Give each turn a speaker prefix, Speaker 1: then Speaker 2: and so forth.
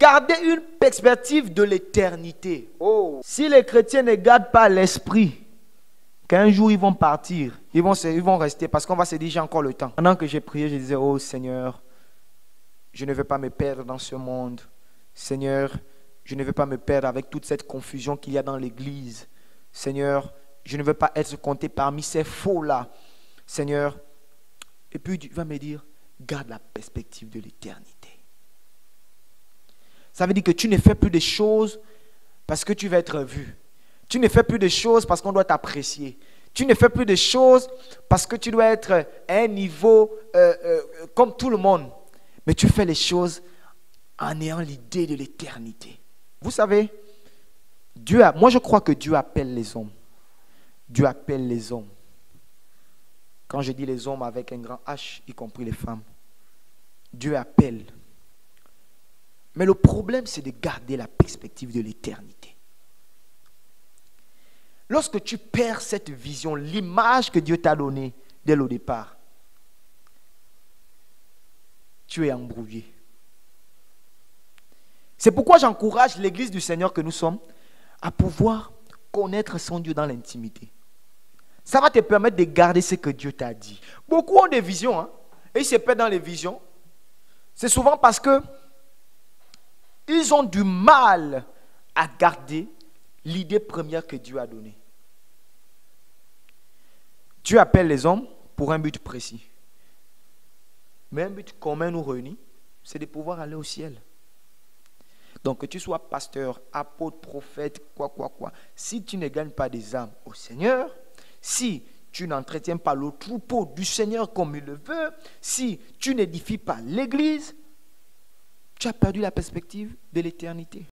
Speaker 1: garder une perspective de l'éternité.
Speaker 2: Oh.
Speaker 1: Si les chrétiens ne gardent pas l'esprit, qu'un jour ils vont partir, ils vont rester parce qu'on va se dire j'ai encore le temps. Pendant que j'ai prié, je disais, oh Seigneur, je ne veux pas me perdre dans ce monde. Seigneur, je ne veux pas me perdre avec toute cette confusion qu'il y a dans l'église. Seigneur, je ne veux pas être compté parmi ces faux-là. Seigneur, et puis tu vas me dire, garde la perspective de l'éternité. Ça veut dire que tu ne fais plus des choses parce que tu vas être vu. Tu ne fais plus de choses parce qu'on doit t'apprécier. Tu ne fais plus de choses parce que tu dois être à un niveau comme tout le monde. Mais tu fais les choses en ayant l'idée de l'éternité. Vous savez, moi je crois que Dieu appelle les hommes. Dieu appelle les hommes. Quand je dis les hommes avec un grand H, y compris les femmes. Dieu appelle. Mais le problème, c'est de garder la perspective de l'éternité. Lorsque tu perds cette vision, l'image que Dieu t'a donnée dès le départ, tu es embrouillé. C'est pourquoi j'encourage l'Église du Seigneur que nous sommes à pouvoir connaître son Dieu dans l'intimité. Ça va te permettre de garder ce que Dieu t'a dit. Beaucoup ont des visions, hein, et ils se perdent dans les visions. C'est souvent parce que ils ont du mal à garder l'idée première que Dieu a donnée. Dieu appelle les hommes pour un but précis. Mais un but commun nous réunit, c'est de pouvoir aller au ciel. Donc que tu sois pasteur, apôtre, prophète, quoi. Si tu ne gagnes pas des âmes au Seigneur, si tu n'entretiens pas le troupeau du Seigneur comme il le veut, si tu n'édifies pas l'église, tu as perdu la perspective de l'éternité.